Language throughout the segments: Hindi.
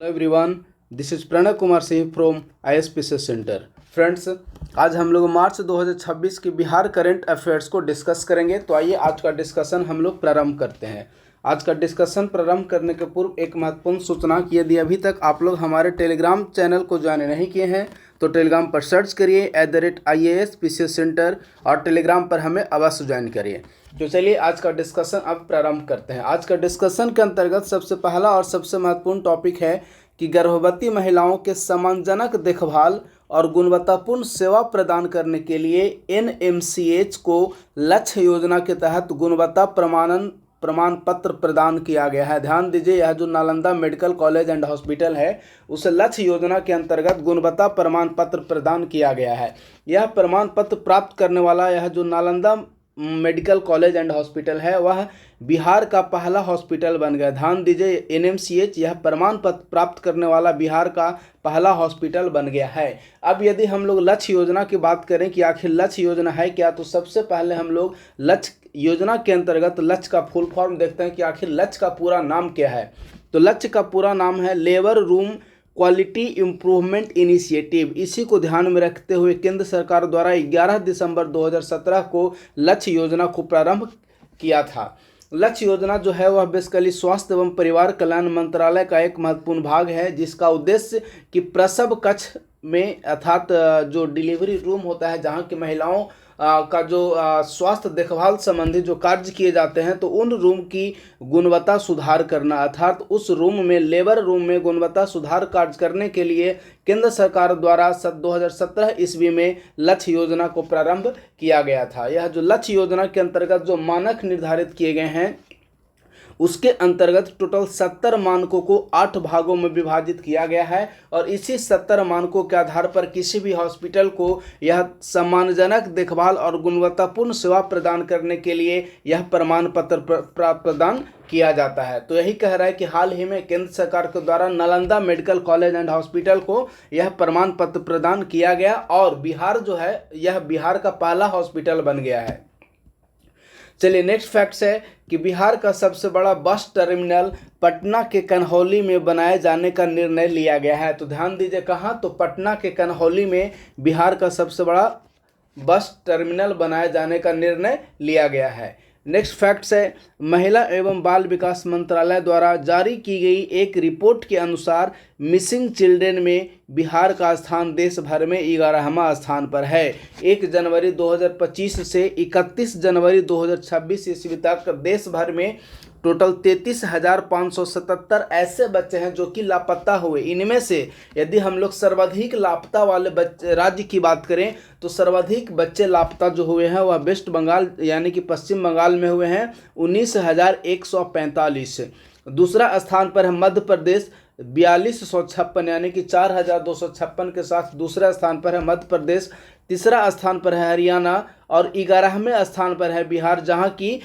Hello everyone, this is Pranay Kumar Singh from ISPC centre. Friends, आज हम लोग मार्च 2026 के बिहार करंट अफेयर्स को डिस्कस करेंगे। तो आइए आज का डिस्कशन हम लोग प्रारंभ करते हैं। आज का डिस्कशन प्रारंभ करने के पूर्व एक महत्वपूर्ण सूचना कि यदि अभी तक आप लोग हमारे टेलीग्राम चैनल को ज्वाइन नहीं किए हैं तो टेलीग्राम पर सर्च करिए @IASPC सेंटर और टेलीग्राम पर हमें अवश्य ज्वाइन करिए। तो चलिए आज का डिस्कशन अब प्रारंभ करते हैं। आज का डिस्कशन के अंतर्गत सबसे पहला और सबसे महत्वपूर्ण टॉपिक है कि गर्भवती महिलाओं के सम्मानजनक देखभाल और गुणवत्तापूर्ण सेवा प्रदान करने के लिए NMCH को लक्ष्य योजना के तहत गुणवत्ता प्रमाण पत्र प्रदान किया गया है। ध्यान दीजिए, यह जो Nalanda medical college and hospital है उस लक्ष्य योजना के अंतर्गत गुणवत्ता प्रमाण पत्र प्रदान किया गया है। यह प्रमाण पत्र प्राप्त करने वाला यह जो Nalanda medical college and hospital है वह बिहार का पहला हॉस्पिटल बन गया। ध्यान दीजिए, NMCH यह प्रमाण पत्र प्राप्त करने वाला बिहार का पहला हॉस्पिटल बन गया है। अब यदि हम लोग लक्ष्य योजना की बात करें कि आखिर लक्ष्य योजना है क्या, तो सबसे पहले हम लोग लक्ष्य योजना के अंतर्गत लक्ष्य का फुल फॉर्म देखते हैं कि आखिर लक्ष्य का पूरा नाम क्या है। तो लक्ष्य का पूरा नाम है labour room quality improvement initiative. इसी को ध्यान में रखते हुए केंद्र सरकार द्वारा 11 दिसंबर 2017 को लक्ष्य योजना को प्रारंभ किया था। लक्ष्य योजना जो है वह बेसिकली स्वास्थ्य एवं परिवार कल्याण मंत्रालय का एक महत्वपूर्ण भाग है, जिसका उद्देश्य कि प्रसव कक्ष में अर्थात जो डिलीवरी रूम होता है जहां की महिलाओं का जो स्वास्थ्य देखभाल संबंधी जो कार्य किए जाते हैं तो उन रूम की गुणवत्ता सुधार करना, अर्थात उस रूम में लेबर रूम में गुणवत्ता सुधार कार्य करने के लिए केंद्र सरकार द्वारा 2017 ईस्वी में लक्ष्य योजना को प्रारंभ किया गया था। यह जो लक्ष्य योजना के अंतर्गत जो मानक निर्धारित किए गए हैं उसके अंतर्गत टोटल 70 मानकों को 8 भागों में विभाजित किया गया है और इसी 70 मानकों के आधार पर किसी भी हॉस्पिटल को यह सम्मानजनक देखभाल और गुणवत्तापूर्ण सेवा प्रदान करने के लिए यह प्रमाण पत्र प्रदान किया जाता है। तो यही कह रहा है कि हाल ही में केंद्र सरकार के द्वारा Nalanda medical college and hospital को यह प्रमाण पत्र प्रदान किया गया और बिहार जो है यह बिहार का पहला हॉस्पिटल बन गया है। चलिए नेक्स्ट फैक्ट्स है कि बिहार का सबसे बड़ा बस टर्मिनल पटना के कन्हौली में बनाए जाने का निर्णय लिया गया है। तो ध्यान दीजिए कहाँ, तो पटना के कन्हौली में बिहार का सबसे बड़ा बस टर्मिनल बनाए जाने का निर्णय लिया गया है। नेक्स्ट फैक्ट्स है महिला एवं बाल विकास मंत्रालय द्वारा जारी की गई एक रिपोर्ट के अनुसार मिसिंग चिल्ड्रेन में बिहार का स्थान देश भर में 11वां स्थान पर है। 1 जनवरी 2025 से 31 जनवरी 2026 ईस्वी तक देश भर में टोटल 33,577 ऐसे बच्चे हैं जो कि लापता हुए। इनमें से यदि हम लोग सर्वाधिक लापता वाले राज्य की बात करें तो सर्वाधिक बच्चे लापता जो हुए हैं वह वेस्ट बंगाल यानी कि पश्चिम बंगाल में हुए हैं 19,145। दूसरा स्थान पर है मध्य प्रदेश 4256 यानी कि 4,256 के साथ दूसरा स्थान पर है मध्य प्रदेश। तीसरा स्थान पर है हरियाणा और 11वें स्थान पर है बिहार, जहां की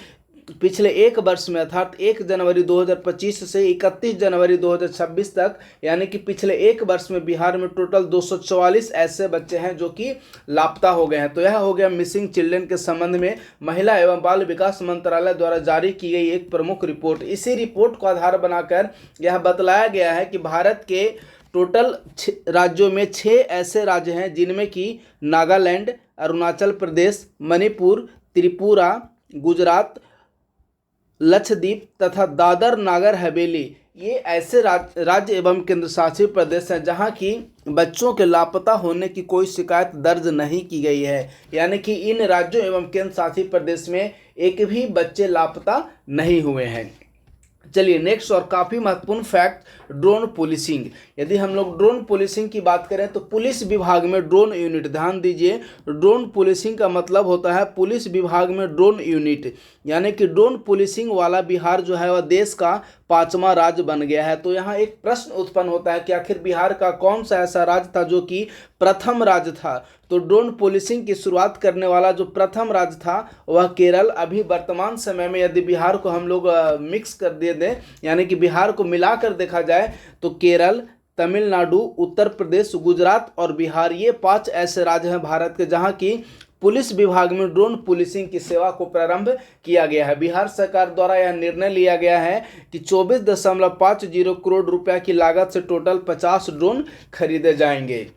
पिछले एक वर्ष में अर्थात 1 जनवरी 2025 से 31 जनवरी 2026 तक यानी कि पिछले एक वर्ष में बिहार में टोटल 244 ऐसे बच्चे हैं जो कि लापता हो गए हैं। तो यह हो गया मिसिंग चिल्ड्रेन के संबंध में महिला एवं बाल विकास मंत्रालय द्वारा जारी की गई एक प्रमुख रिपोर्ट। इसी रिपोर्ट को आधार बनाकर यह बतलाया गया है कि भारत के टोटल राज्यों में 6 ऐसे राज्य हैं जिनमें कि नागालैंड, अरुणाचल प्रदेश, मणिपुर, त्रिपुरा, गुजरात, लक्षद्वीप तथा दादर नागर हवेली ये ऐसे राज्य एवं केंद्र शासित प्रदेश हैं जहां की बच्चों के लापता होने की कोई शिकायत दर्ज नहीं की गई है। यानी कि इन राज्यों एवं केंद्र शासित प्रदेश में एक भी बच्चे लापता नहीं हुए हैं। चलिए नेक्स्ट और काफ़ी महत्वपूर्ण फैक्ट ड्रोन पुलिसिंग। यदि हम लोग ड्रोन पुलिसिंग की बात करें तो पुलिस विभाग में ड्रोन यूनिट, ध्यान दीजिए ड्रोन पुलिसिंग का मतलब होता है पुलिस विभाग में ड्रोन यूनिट, यानी कि ड्रोन पुलिसिंग वाला बिहार जो है वह देश का 5वां राज्य बन गया है। तो यहाँ एक प्रश्न उत्पन्न होता है कि आखिर बिहार का कौन सा ऐसा राज्य था जो कि प्रथम राज्य था। तो ड्रोन पुलिसिंग की शुरुआत करने वाला जो प्रथम राज्य था वह केरल। अभी वर्तमान समय में यदि बिहार को हम लोग मिक्स कर दे दें यानी कि बिहार को मिलाकर देखा जाए तो केरल, तमिलनाडु, उत्तर प्रदेश, गुजरात और बिहार ये 5 ऐसे राज्य हैं भारत के जहां की पुलिस विभाग में ड्रोन पुलिसिंग की सेवा को प्रारंभ किया गया है। बिहार सरकार द्वारा यह निर्णय लिया गया है कि 24.50 करोड़ रुपया की लागत से टोटल 50 ड्रोन खरीदे जाएंगे।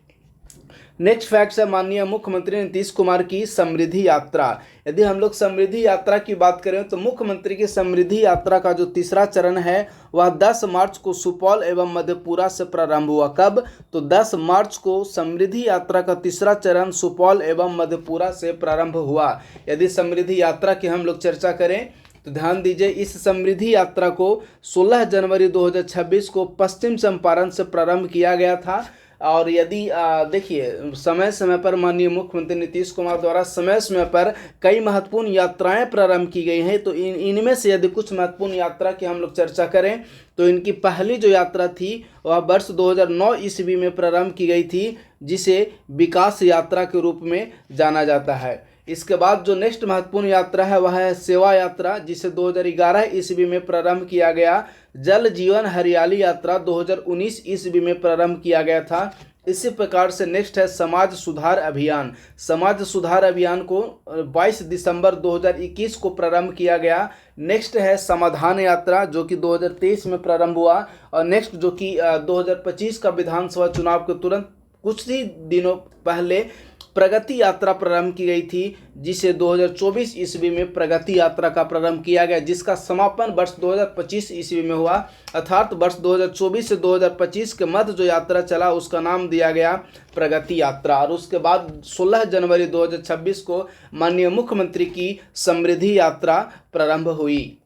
नेक्स्ट फैक्ट है माननीय मुख्यमंत्री नीतीश कुमार की समृद्धि यात्रा। यदि हम लोग समृद्धि यात्रा की बात करें तो मुख्यमंत्री की समृद्धि यात्रा का जो तीसरा चरण है वह 10 मार्च को सुपौल एवं मधेपुरा से प्रारंभ हुआ। कब? तो 10 मार्च को समृद्धि यात्रा का तीसरा चरण सुपौल एवं मधेपुरा से प्रारंभ हुआ। यदि समृद्धि यात्रा की हम लोग चर्चा करें तो ध्यान दीजिए, इस समृद्धि यात्रा को 16 जनवरी 2026 को पश्चिम चंपारण से प्रारंभ किया गया था। और यदि देखिए समय समय पर माननीय मुख्यमंत्री नीतीश कुमार द्वारा समय समय पर कई महत्वपूर्ण यात्राएं प्रारंभ की गई हैं। तो इनमें से यदि कुछ महत्वपूर्ण यात्रा की हम लोग चर्चा करें तो इनकी पहली जो यात्रा थी वह वर्ष 2009 ईस्वी में प्रारंभ की गई थी, जिसे विकास यात्रा के रूप में जाना जाता है। इसके बाद जो नेक्स्ट महत्वपूर्ण यात्रा है वह है सेवा यात्रा, जिसे 2011 ईस्वी में प्रारंभ किया गया। जल जीवन हरियाली यात्रा 2019 ईस्वी में प्रारंभ किया गया था। इसी प्रकार से नेक्स्ट है समाज सुधार अभियान। समाज सुधार अभियान को 22 दिसंबर 2021 को प्रारंभ किया गया। नेक्स्ट है समाधान यात्रा जो कि 2023 में प्रारंभ हुआ। और नेक्स्ट जो कि 2025 का विधानसभा चुनाव के तुरंत कुछ ही दिनों पहले प्रगति यात्रा प्रारंभ की गई थी, जिसे 2024 ईस्वी में प्रगति यात्रा का प्रारंभ किया गया, जिसका समापन वर्ष 2025 ईस्वी में हुआ। अर्थात वर्ष 2024 से 2025 के मध्य जो यात्रा चला उसका नाम दिया गया प्रगति यात्रा। और उसके बाद 16 जनवरी 2026 को माननीय मुख्यमंत्री की समृद्धि यात्रा प्रारंभ हुई।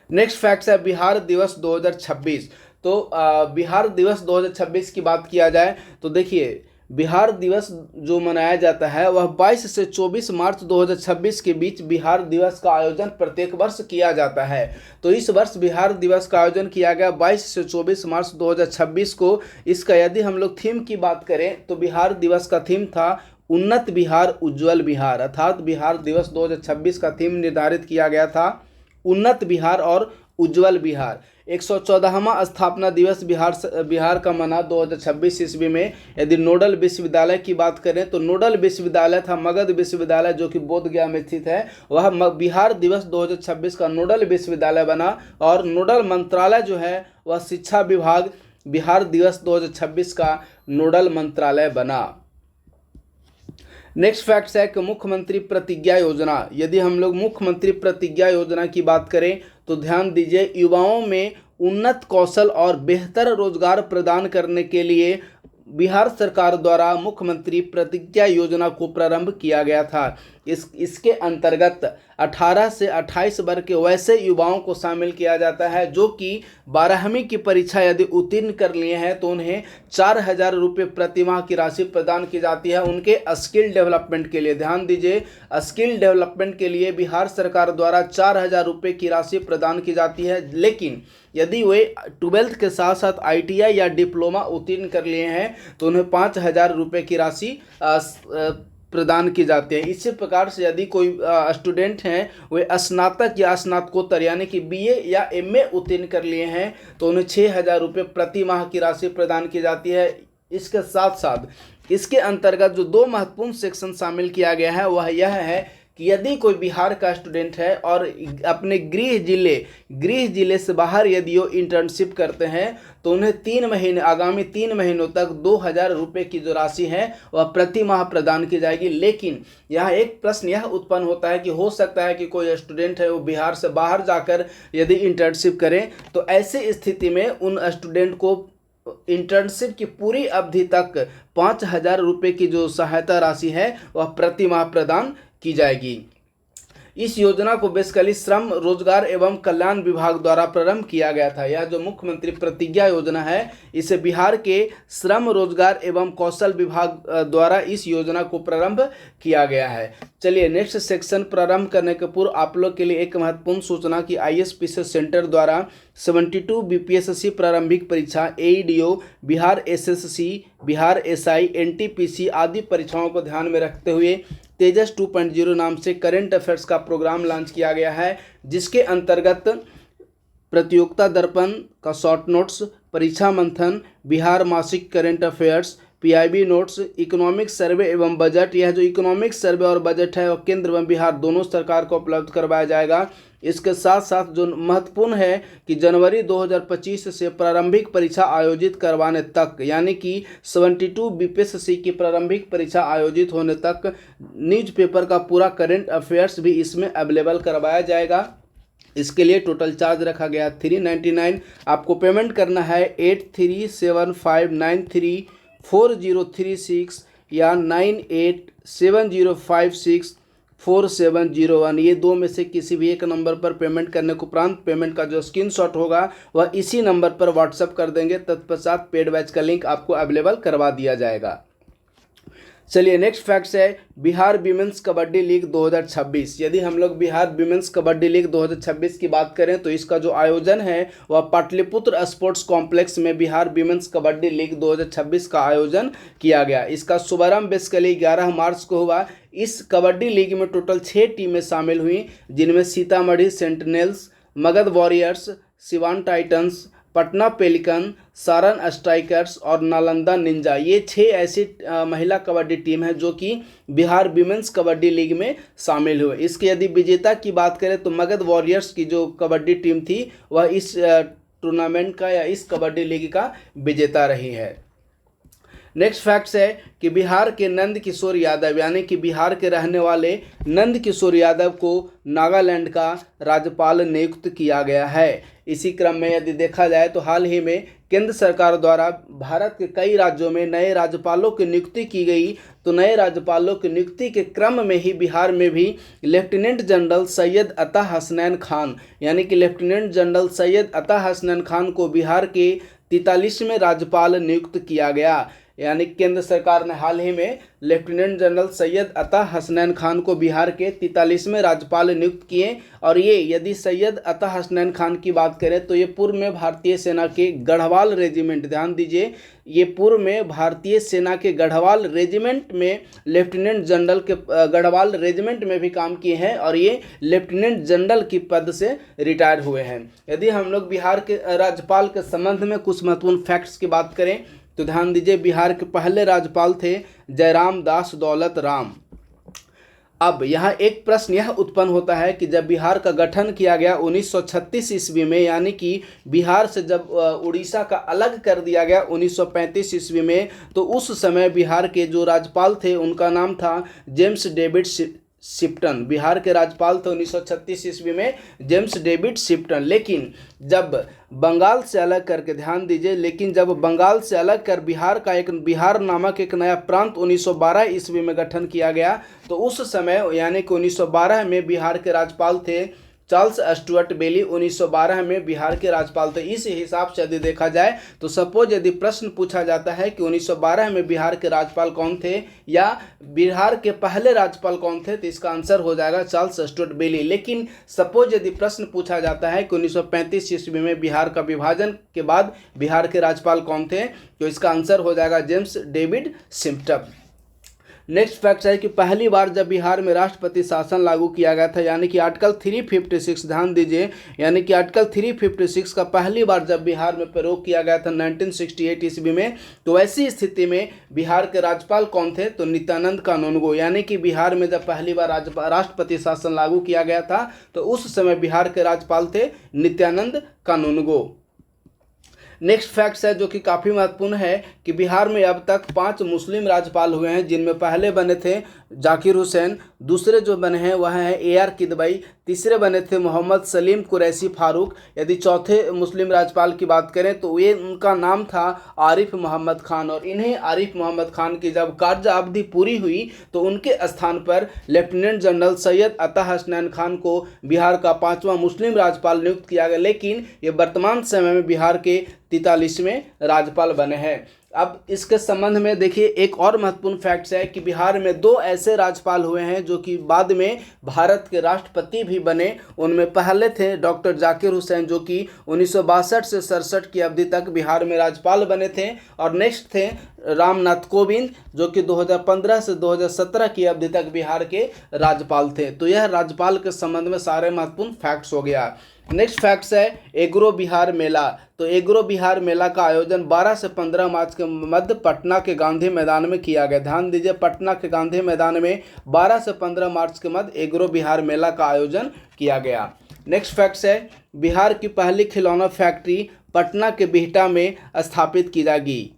नेक्स्ट फैक्ट है बिहार दिवस 2026। तो बिहार दिवस 2026 की बात किया जाए तो देखिए, बिहार दिवस जो मनाया जाता है वह 22 से 24 मार्च 2026 के बीच बिहार दिवस का आयोजन प्रत्येक वर्ष किया जाता है। तो इस वर्ष बिहार दिवस का आयोजन किया गया 22 से 24 मार्च 2026 को। इसका यदि हम लोग थीम की बात करें तो बिहार दिवस का थीम था उन्नत बिहार उज्जवल बिहार। अर्थात बिहार दिवस 2026 का थीम निर्धारित किया गया था उन्नत बिहार और उज्जवल बिहार। 114वां स्थापना दिवस बिहार का मना 2026 ईस्वी में। यदि नोडल विश्वविद्यालय की बात करें तो नोडल विश्वविद्यालय था मगध विश्वविद्यालय जो कि बोधगया में स्थित है। वह बिहार दिवस 2026 का नोडल विश्वविद्यालय बना। और नोडल मंत्रालय जो है वह शिक्षा विभाग बिहार दिवस 2026 का नोडल मंत्रालय बना। नेक्स्ट फैक्ट है कि मुख्यमंत्री प्रतिज्ञा योजना। यदि हम लोग मुख्यमंत्री प्रतिज्ञा योजना की बात करें तो ध्यान दीजिए, युवाओं में उन्नत कौशल और बेहतर रोजगार प्रदान करने के लिए बिहार सरकार द्वारा मुख्यमंत्री प्रतिज्ञा योजना को प्रारंभ किया गया था। इसके अंतर्गत 18 से 28 वर्ग के वैसे युवाओं को शामिल किया जाता है जो कि 12वीं की परीक्षा यदि उत्तीर्ण कर लिए हैं तो उन्हें 4,000 रुपये प्रतिमाह की राशि प्रदान की जाती है उनके स्किल डेवलपमेंट के लिए। ध्यान दीजिए, स्किल डेवलपमेंट के लिए बिहार सरकार द्वारा 4,000 रुपये की राशि प्रदान की जाती है। लेकिन यदि वे 12th के साथ साथ ITI या डिप्लोमा उत्तीर्ण कर लिए हैं तो उन्हें 5,000 रुपये की राशि प्रदान की जाती है। इसी प्रकार से यदि कोई स्टूडेंट हैं वे स्नातक या स्नातकोत्तर यानी कि BA या MA उत्तीर्ण कर लिए हैं तो उन्हें 6,000 रुपये प्रति माह की राशि प्रदान की जाती है। इसके साथ साथ इसके अंतर्गत जो 2 महत्वपूर्ण सेक्शन शामिल किया गया है वह यह है कि यदि कोई बिहार का स्टूडेंट है और अपने गृह जिले से बाहर यदि वो इंटर्नशिप करते हैं तो उन्हें आगामी 3 महीनों तक 2,000 रुपये की जो राशि है वह प्रति माह प्रदान की जाएगी। लेकिन यहाँ एक प्रश्न यह उत्पन्न होता है कि हो सकता है कि कोई स्टूडेंट है वो बिहार से बाहर जाकर यदि इंटर्नशिप करें तो ऐसी स्थिति में उन स्टूडेंट को इंटर्नशिप की पूरी अवधि तक 5,000 रुपये की जो सहायता राशि है वह प्रति माह प्रदान की जाएगी। इस योजना को बेसिकली श्रम रोजगार एवं कल्याण विभाग द्वारा प्रारंभ किया गया था। यह जो मुख्यमंत्री प्रतिज्ञा योजना है इसे बिहार के श्रम रोजगार एवं कौशल विभाग द्वारा इस योजना को प्रारंभ किया गया है। चलिए नेक्स्ट सेक्शन प्रारंभ करने के पूर्व आप लोग के लिए एक महत्वपूर्ण सूचना कि ISPC सेंटर द्वारा 72 BPSC प्रारंभिक परीक्षा AEDO, Bihar SSC, Bihar SI, NTPC आदि परीक्षाओं को ध्यान में रखते हुए तेजस 2.0 नाम से करंट अफेयर्स का प्रोग्राम लॉन्च किया गया है, जिसके अंतर्गत प्रतियोगिता दर्पण का शॉर्ट नोट्स, परीक्षा मंथन, बिहार मासिक current affairs, PIB notes, economic survey एवं बजट। यह जो इकोनॉमिक सर्वे और बजट है वह केंद्र एवं बिहार दोनों सरकार को उपलब्ध करवाया जाएगा। इसके साथ साथ जो महत्वपूर्ण है कि जनवरी 2025 से प्रारंभिक परीक्षा आयोजित करवाने तक, यानी कि 72 बीपीएससी की प्रारंभिक परीक्षा आयोजित होने तक न्यूज़पेपर का पूरा करंट अफेयर्स भी इसमें अवेलेबल करवाया जाएगा। इसके लिए टोटल चार्ज रखा गया 399। आपको पेमेंट करना है 8375934036 या 9870564701। ये दो में से किसी भी एक नंबर पर पेमेंट करने के उपरांत पेमेंट का जो स्क्रीनशॉट होगा वह इसी नंबर पर व्हाट्सएप कर देंगे। तत्पश्चात पेड बैच का लिंक आपको अवेलेबल करवा दिया जाएगा। चलिए नेक्स्ट फैक्ट्स है बिहार विमेंस कबड्डी लीग 2026। यदि हम लोग बिहार विमेंस कबड्डी लीग 2026 की बात करें तो इसका जो आयोजन है वह पाटलिपुत्र स्पोर्ट्स कॉम्प्लेक्स में बिहार विमेंस कबड्डी लीग 2026 का आयोजन किया गया। इसका शुभारंभ बेसिकली 11 मार्च को हुआ। इस कबड्डी लीग में टोटल 6 टीमें शामिल हुई, जिनमें Sitamarhi Sentinels, Magadh Warriors, Siwan Titans, Patna Pelican, Saran Strikers और नालंदा निंजा। ये 6 ऐसी महिला कबड्डी टीम है जो कि बिहार विमेंस कबड्डी लीग में शामिल हुए। इसके यदि विजेता की बात करें तो मगध वॉरियर्स की जो कबड्डी टीम थी वह इस टूर्नामेंट का या इस कबड्डी लीग का विजेता रही है। नेक्स्ट फैक्ट्स है कि बिहार के नंद किशोर यादव, यानी कि बिहार के रहने वाले नंद किशोर यादव को नागालैंड का राज्यपाल नियुक्त किया गया है। इसी क्रम में यदि देखा जाए तो हाल ही में केंद्र सरकार द्वारा भारत के कई राज्यों में नए राज्यपालों की नियुक्ति की गई। तो नए राज्यपालों की नियुक्ति के क्रम में ही बिहार में भी लेफ्टिनेंट जनरल सैयद अता हसनैन खान, यानी कि लेफ्टिनेंट जनरल सैयद अता हसनैन खान को बिहार के 43वें राज्यपाल नियुक्त किया गया। यानी केंद्र सरकार ने हाल ही में लेफ्टिनेंट जनरल सैयद अता हसनैन खान को बिहार के 43वें राज्यपाल नियुक्त किए। और ये यदि सैयद अता हसनैन खान की बात करें तो ये पूर्व में भारतीय सेना के गढ़वाल रेजिमेंट, ध्यान दीजिए, ये पूर्व में भारतीय सेना के गढ़वाल रेजिमेंट में लेफ्टिनेंट जनरल के गढ़वाल रेजिमेंट में भी काम किए हैं और ये लेफ्टिनेंट जनरल की पद से रिटायर हुए हैं। यदि हम लोग बिहार के राज्यपाल के संबंध में कुछ महत्वपूर्ण फैक्ट्स की बात करें तो ध्यान दीजिए, बिहार के पहले राज्यपाल थे जयराम दास दौलत राम। अब यहाँ एक प्रश्न यह उत्पन्न होता है कि जब बिहार का गठन किया गया 1936 ईस्वी में, यानी कि बिहार से जब उड़ीसा का अलग कर दिया गया 1935 ईस्वी में, तो उस समय बिहार के जो राज्यपाल थे उनका नाम था जेम्स डेविड शिप्टन। बिहार के राज्यपाल थे 1936 ईस्वी में जेम्स डेविड शिप्टन। लेकिन जब बंगाल से अलग करके, ध्यान दीजिए, लेकिन जब बंगाल से अलग कर बिहार का एक बिहार नामक एक नया प्रांत 1912 ईस्वी में गठन किया गया, तो उस समय यानी कि 1912 में बिहार के राज्यपाल थे चार्ल्स स्टुअर्ट बेली। 1912 में बिहार के राज्यपाल थे। इस हिसाब से यदि देखा जाए तो सपोज यदि प्रश्न पूछा जाता है कि 1912 में बिहार के राज्यपाल कौन थे या बिहार के पहले राज्यपाल कौन थे, तो इसका आंसर हो जाएगा चार्ल्स स्टुअर्ट बेली। लेकिन सपोज यदि प्रश्न पूछा जाता है कि 1935 ईस्वी में बिहार का विभाजन के बाद बिहार के राज्यपाल कौन थे, तो इसका आंसर हो जाएगा James David Shipton. Next fact है कि पहली बार जब बिहार में राष्ट्रपति शासन लागू किया गया था, यानी कि आर्टिकल 356, ध्यान दीजिए, यानी कि आर्टिकल 356 का पहली बार जब बिहार में प्रयोग किया गया था 1968 ईस्वी में, तो ऐसी स्थिति में बिहार के राज्यपाल कौन थे, तो नित्यानंद कानूनगो। यानी कि बिहार में जब पहली बार राष्ट्रपति शासन लागू किया गया था तो उस समय बिहार के राज्यपाल थे नित्यानंद कानूनगो। नेक्स्ट फैक्ट्स है जो कि काफ़ी महत्वपूर्ण है कि बिहार में अब तक 5 मुस्लिम राज्यपाल हुए हैं, जिनमें पहले बने थे जाकिर हुसैन, दूसरे जो बने हैं वह है AR किदवई, तीसरे बने थे मोहम्मद सलीम कुरैशी फारूक। यदि चौथे मुस्लिम राज्यपाल की बात करें तो ये उनका नाम था आरिफ मोहम्मद खान। और इन्हें आरिफ मोहम्मद खान की जब कार्य अवधि पूरी हुई तो उनके स्थान पर लेफ्टिनेंट जनरल सैयद अता हसनैन खान को बिहार का 5वां मुस्लिम राज्यपाल नियुक्त किया गया। लेकिन ये वर्तमान समय में बिहार के 43वें राज्यपाल बने हैं। अब इसके संबंध में देखिए एक और महत्वपूर्ण फैक्ट्स है कि बिहार में 2 ऐसे राज्यपाल हुए हैं जो कि बाद में भारत के राष्ट्रपति भी बने। उनमें पहले थे डॉक्टर जाकिर हुसैन जो कि 1962 से 67 की अवधि तक बिहार में राज्यपाल बने थे, और नेक्स्ट थे रामनाथ कोविंद जो कि 2015 से 2017 की अवधि तक बिहार के राज्यपाल थे। तो यह राज्यपाल के संबंध में सारे महत्वपूर्ण फैक्ट्स हो गया। नेक्स्ट फैक्ट्स है एग्रो बिहार मेला। तो एग्रो बिहार मेला का आयोजन 12 से 15 मार्च के मध्य पटना के गांधी मैदान में किया गया। ध्यान दीजिए, पटना के गांधी मैदान में 12 से 15 मार्च के मध्य एग्रो बिहार मेला का आयोजन किया गया। नेक्स्ट फैक्ट्स है बिहार की पहली खिलौना फैक्ट्री पटना के बिहटा में स्थापित की जाएगी।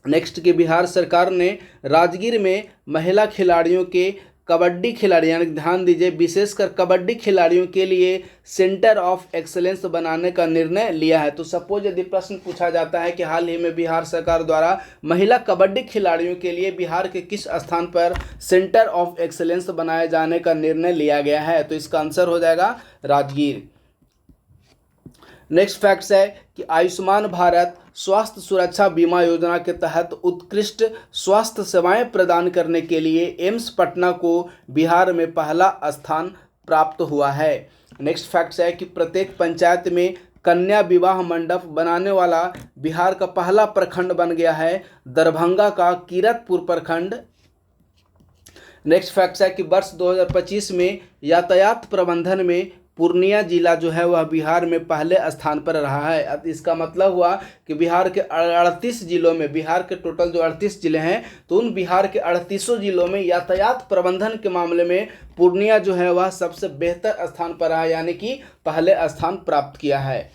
नेक्स्ट कि बिहार सरकार ने राजगीर में महिला खिलाड़ियों के कबड्डी खिलाड़ी, यानी ध्यान दीजिए, विशेषकर कबड्डी खिलाड़ियों के लिए सेंटर ऑफ एक्सेलेंस बनाने का निर्णय लिया है। तो सपोज यदि प्रश्न पूछा जाता है कि हाल ही में बिहार सरकार द्वारा महिला कबड्डी खिलाड़ियों के लिए बिहार के किस स्थान पर सेंटर ऑफ एक्सेलेंस बनाए जाने का निर्णय लिया गया है, तो इसका आंसर हो जाएगा राजगीर। नेक्स्ट फैक्ट्स है कि आयुष्मान भारत स्वास्थ्य सुरक्षा बीमा योजना के तहत उत्कृष्ट स्वास्थ्य सेवाएं प्रदान करने के लिए एम्स पटना को बिहार में पहला स्थान प्राप्त हुआ है। नेक्स्ट फैक्ट्स है कि प्रत्येक पंचायत में कन्या विवाह मंडप बनाने वाला बिहार का पहला प्रखंड बन गया है दरभंगा का कीरतपुर प्रखंड। नेक्स्ट फैक्ट्स है कि वर्ष 2025 में यातायात प्रबंधन में पूर्णिया जिला जो है वह बिहार में पहले स्थान पर रहा है। अब इसका मतलब हुआ कि बिहार के 38 जिलों में, बिहार के टोटल जो 38 जिले हैं, तो उन बिहार के 38 जिलों में यातायात प्रबंधन के मामले में पूर्णिया जो है वह सबसे बेहतर स्थान पर रहा, यानी कि पहले स्थान प्राप्त किया है।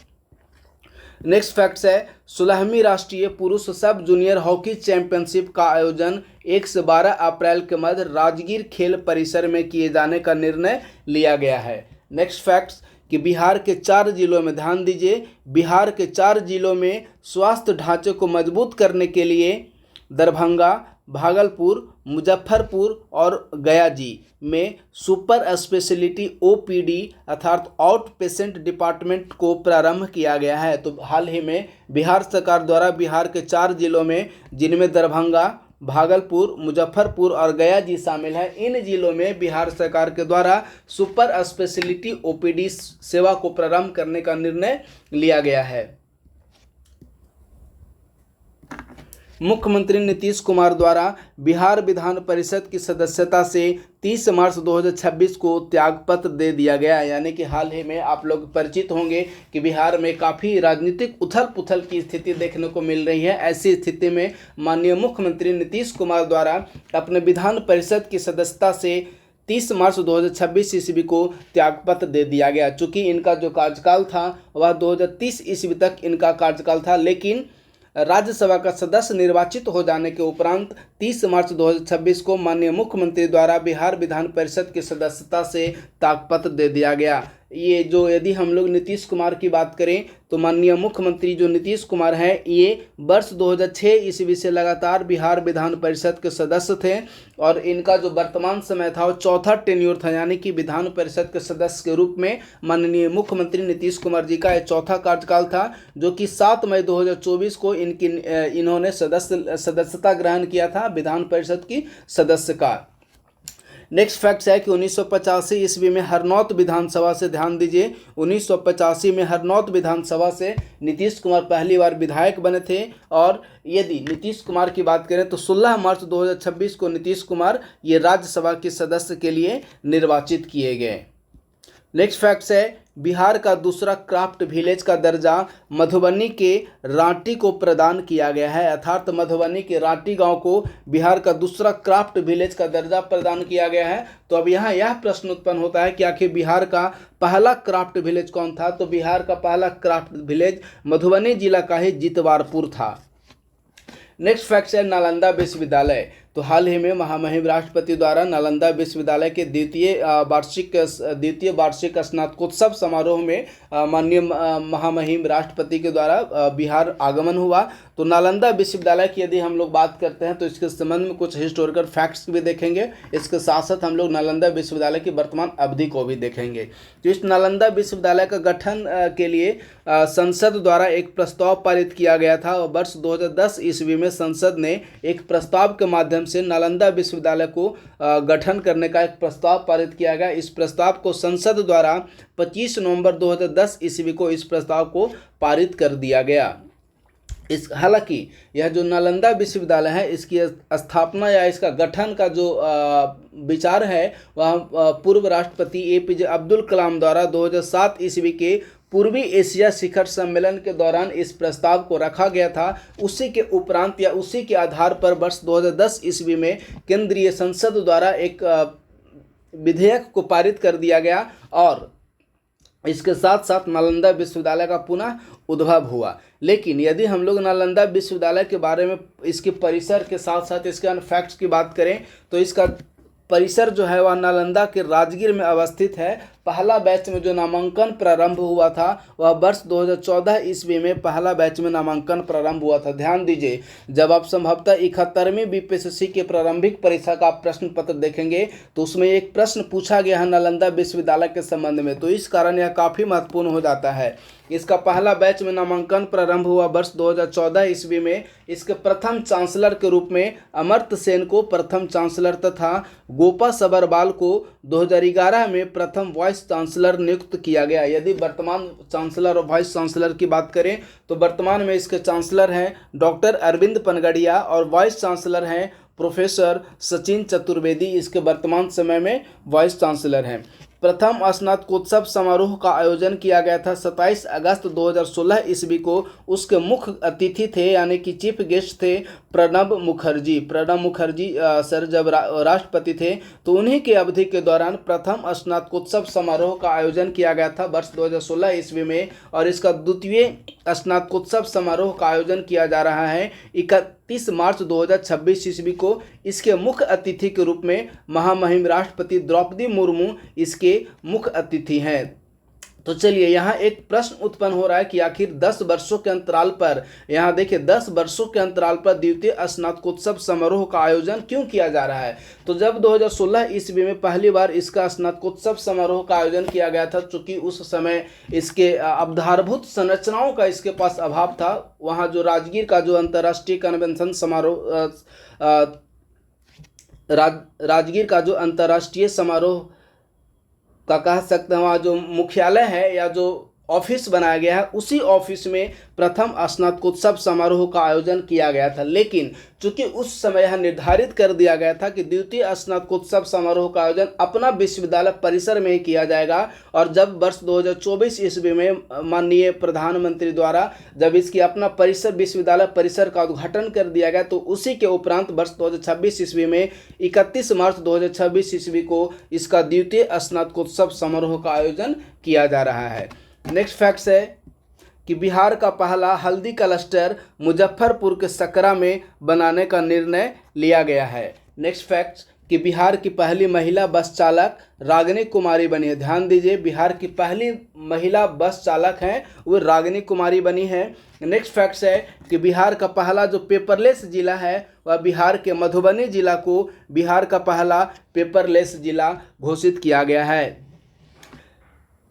नेक्स्ट फैक्ट्स है 16वीं राष्ट्रीय पुरुष सब जूनियर हॉकी चैंपियनशिप का आयोजन 1 से 12 अप्रैल के मध्य राजगीर खेल परिसर में किए जाने का निर्णय लिया गया है। नेक्स्ट फैक्ट्स कि बिहार के 4 जिलों में, ध्यान दीजिए, बिहार के 4 जिलों में स्वास्थ्य ढांचे को मजबूत करने के लिए दरभंगा, भागलपुर, मुजफ्फरपुर और गया जी में सुपर स्पेशलिटी ओपीडी अर्थात आउट पेशेंट डिपार्टमेंट को प्रारंभ किया गया है। तो हाल ही में बिहार सरकार द्वारा बिहार के 4 जिलों में, जिनमें दरभंगा, भागलपुर, मुजफ्फरपुर और गया जी शामिल है, इन जिलों में बिहार सरकार के द्वारा सुपर स्पेशलिटी ओपीडी सेवा को प्रारंभ करने का निर्णय लिया गया है। मुख्यमंत्री नीतीश कुमार द्वारा बिहार विधान परिषद की सदस्यता से 30 मार्च 2026 को त्यागपत्र दे दिया गया। यानी कि हाल ही में आप लोग परिचित होंगे कि बिहार में काफ़ी राजनीतिक उथल पुथल की स्थिति देखने को मिल रही है। ऐसी स्थिति में माननीय मुख्यमंत्री नीतीश कुमार द्वारा अपने विधान परिषद की सदस्यता से 30 मार्च 2026 ईस्वी को त्यागपत्र दे दिया गया। चूँकि इनका जो कार्यकाल था वह 2030 ईस्वी तक इनका कार्यकाल था, लेकिन राज्यसभा का सदस्य निर्वाचित हो जाने के उपरांत 30 मार्च 2026 को माननीय मुख्यमंत्री द्वारा बिहार विधान परिषद की सदस्यता से त्यागपत्र दे दिया गया। ये जो यदि हम लोग नीतीश कुमार की बात करें तो माननीय मुख्यमंत्री जो नीतीश कुमार हैं ये वर्ष 2006 ईस्वी से लगातार बिहार विधान परिषद के सदस्य थे और इनका जो वर्तमान समय था वो चौथा टेन्योर था, यानी कि विधान परिषद के सदस्य के रूप में माननीय मुख्यमंत्री नीतीश कुमार जी का यह चौथा कार्यकाल था, जो कि 7 मई 2024 को इन्होंने सदस्यता ग्रहण किया था विधान परिषद की सदस्य का। नेक्स्ट फैक्ट्स है कि 1985 ईस्वी में हरनौत विधानसभा से, ध्यान दीजिए, 1985 में हरनौत विधानसभा से नीतीश कुमार पहली बार विधायक बने थे। और यदि नीतीश कुमार की बात करें तो 16 मार्च 2026 को नीतीश कुमार ये राज्यसभा के सदस्य के लिए निर्वाचित किए गए। नेक्स्ट फैक्ट्स है बिहार का दूसरा क्राफ्ट विलेज का दर्जा मधुबनी के रांटी को प्रदान किया गया है। अर्थात मधुबनी के रांटी गांव को बिहार का दूसरा क्राफ्ट विलेज का दर्जा प्रदान किया गया है। तो अब यहाँ यह प्रश्न उत्पन्न होता है कि आखिर बिहार का पहला क्राफ्ट विलेज कौन था? तो बिहार का पहला क्राफ्ट विलेज मधुबनी जिला का ही जितवारपुर था। नेक्स्ट फैक्ट है नालंदा विश्वविद्यालय। तो हाल ही में महामहिम राष्ट्रपति द्वारा नालंदा विश्वविद्यालय के द्वितीय वार्षिक स्नातकोत्सव समारोह में माननीय महामहिम राष्ट्रपति के द्वारा बिहार आगमन हुआ। तो नालंदा विश्वविद्यालय की यदि हम लोग बात करते हैं तो इसके संबंध में कुछ हिस्टोरिकल फैक्ट्स भी देखेंगे, इसके साथ साथ हम लोग नालंदा विश्वविद्यालय की वर्तमान अवधि को भी देखेंगे। तो इस नालंदा विश्वविद्यालय का गठन के लिए संसद द्वारा एक प्रस्ताव पारित किया गया था। वर्ष 2010 ईस्वी में संसद ने एक प्रस्ताव के माध्यम से नालंदा विश्वविद्यालय को गठन करने का एक प्रस्ताव पारित किया गया। इस प्रस्ताव को संसद द्वारा 25 नवंबर 2010 ईस्वी को इस प्रस्ताव को पारित कर दिया गया। इस हालांकि यह जो नालंदा विश्वविद्यालय है इसकी स्थापना या इसका गठन का जो विचार है वह पूर्व राष्ट्रपति एपीजे अब्दुल कलाम द्वारा 2007 ईस्वी के पूर्वी एशिया शिखर सम्मेलन के दौरान इस प्रस्ताव को रखा गया था। उसी के उपरांत या उसी के आधार पर वर्ष 2010 ईस्वी में केंद्रीय संसद द्वारा एक विधेयक को पारित कर दिया गया और इसके साथ साथ नालंदा विश्वविद्यालय का पुनः उद्भव हुआ। लेकिन यदि हम लोग नालंदा विश्वविद्यालय के बारे में इसके परिसर के साथ साथ इसके अन्य फैक्ट्स की बात करें तो इसका परिसर जो है वह नालंदा के राजगीर में अवस्थित है। पहला बैच में जो नामांकन प्रारंभ हुआ था वह वर्ष 2014 ईस्वी में पहला बैच में नामांकन प्रारंभ हुआ था। ध्यान दीजिए, जब आप संभवतः 71वीं बीपीएससी के प्रारंभिक परीक्षा का प्रश्न पत्र देखेंगे तो उसमें एक प्रश्न पूछा गया है नालंदा विश्वविद्यालय के संबंध में, तो इस कारण यह काफ़ी महत्वपूर्ण हो जाता है। इसका पहला बैच में नामांकन प्रारंभ हुआ वर्ष 2014 ईस्वी में। इसके प्रथम चांसलर के रूप में अमर्त्य सेन को प्रथम चांसलर तथा गोपा सबरवाल को 2011 में प्रथम वाइस चांसलर नियुक्त किया गया। यदि वर्तमान चांसलर और वाइस चांसलर की बात करें तो वर्तमान में इसके चांसलर हैं डॉक्टर अरविंद पनगड़िया और वाइस चांसलर हैं प्रोफेसर सचिन चतुर्वेदी। इसके वर्तमान समय में वाइस चांसलर हैं। प्रथम स्नातकोत्सव समारोह का आयोजन किया गया था 27 अगस्त 2016 ईस्वी को। उसके मुख्य अतिथि थे यानी कि चीफ गेस्ट थे प्रणब मुखर्जी। सर जब राष्ट्रपति थे तो उन्हीं के अवधि के दौरान प्रथम स्नातकोत्सव समारोह का आयोजन किया गया था वर्ष 2016 ईस्वी में। और इसका द्वितीय स्नातकोत्सव समारोह का आयोजन किया जा रहा है 31 मार्च 2026 ईस्वी को। इसके मुख्य अतिथि के रूप में महामहिम राष्ट्रपति द्रौपदी मुर्मू इसके मुख्य अतिथि हैं। तो चलिए यहाँ एक प्रश्न उत्पन्न हो रहा है कि आखिर 10 वर्षों के अंतराल पर, यहाँ देखिए 10 वर्षों के अंतराल पर द्वितीय स्नातकोत्सव समारोह का आयोजन क्यों किया जा रहा है। तो जब 2016 ईस्वी में पहली बार इसका स्नातकोत्सव समारोह का आयोजन किया गया था, चूँकि उस समय इसके आधारभूत संरचनाओं का इसके पास अभाव था। वहाँ जो राजगीर का जो अंतर्राष्ट्रीय कन्वेंशन समारोह राजगीर का जो अंतर्राष्ट्रीय समारोह का कह सकते हैं वहाँ जो मुख्यालय है या जो ऑफिस बनाया गया है उसी ऑफिस में प्रथम स्नातकोत्सव समारोह का आयोजन किया गया था। लेकिन चूंकि उस समय यह निर्धारित कर दिया गया था कि द्वितीय स्नातकोत्सव समारोह का आयोजन अपना विश्वविद्यालय परिसर में ही किया जाएगा और जब वर्ष 2024 ईस्वी में माननीय प्रधानमंत्री द्वारा जब इसकी अपना परिसर विश्वविद्यालय परिसर का उद्घाटन कर दिया गया तो उसी के उपरांत वर्ष 2026 ईस्वी में 31 मार्च 2026 ईस्वी को इसका द्वितीय स्नातकोत्सव समारोह का आयोजन किया जा रहा है। नेक्स्ट फैक्ट्स है कि बिहार का पहला हल्दी क्लस्टर मुजफ्फरपुर के सकरा में बनाने का निर्णय लिया गया है। नेक्स्ट फैक्ट्स कि बिहार की पहली महिला बस चालक रागिनी कुमारी बनी है। ध्यान दीजिए, बिहार की पहली महिला बस चालक हैं वो रागिनी कुमारी बनी है। नेक्स्ट फैक्ट्स है कि बिहार का पहला जो पेपरलेस जिला है वह बिहार के मधुबनी जिला को बिहार का पहला पेपरलेस जिला घोषित किया गया है।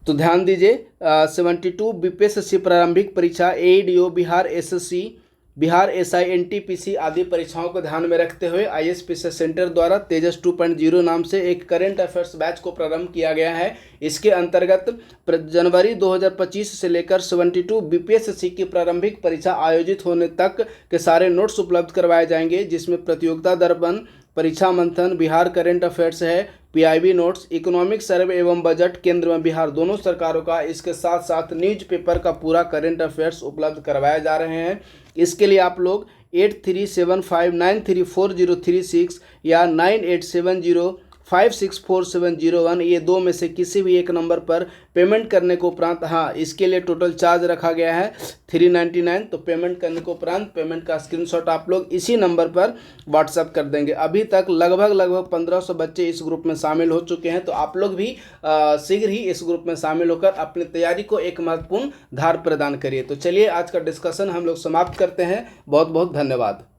तो ध्यान दीजिए 72 बीपीएससी प्रारंभिक परीक्षा AEDO Bihar SSC Bihar SI NTPC आदि परीक्षाओं को ध्यान में रखते हुए आईएसपीसी सेंटर द्वारा तेजस 2.0 नाम से एक करंट अफेयर्स बैच को प्रारंभ किया गया है। इसके अंतर्गत जनवरी 2025 से लेकर 72 बीपीएससी की प्रारंभिक परीक्षा आयोजित होने तक के सारे नोट्स उपलब्ध करवाए जाएंगे, जिसमें प्रतियोगिता दर्पण, परीक्षा मंथन, बिहार करंट अफेयर्स है, पीआईबी नोट्स, इकोनॉमिक सर्वे एवं बजट केंद्र में बिहार दोनों सरकारों का, इसके साथ साथ न्यूज पेपर का पूरा करंट अफेयर्स उपलब्ध करवाए जा रहे हैं। इसके लिए आप लोग 8375934036 या 9870564701 ये दो में से किसी भी एक नंबर पर पेमेंट करने के उपरांत, हाँ इसके लिए टोटल चार्ज रखा गया है 399। तो पेमेंट करने के उपरांत पेमेंट का स्क्रीनशॉट आप लोग इसी नंबर पर व्हाट्सअप कर देंगे। अभी तक लगभग 1500 बच्चे इस ग्रुप में शामिल हो चुके हैं, तो आप लोग भी शीघ्र ही इस ग्रुप में शामिल होकर अपनी तैयारी को एक महत्वपूर्ण धार प्रदान करिए। तो चलिए आज का डिस्कशन हम लोग समाप्त करते हैं। बहुत बहुत धन्यवाद।